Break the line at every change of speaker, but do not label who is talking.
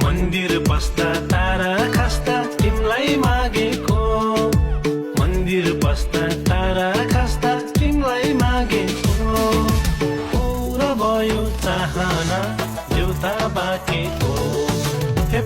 मन्दिर बस्दा तारा खस्दा तिमीलाई मागेको मन्दिर बस्दा तारा खस्दा तिमीलाई मागेको पूरा भयो चाहना देउता बाँकेको हे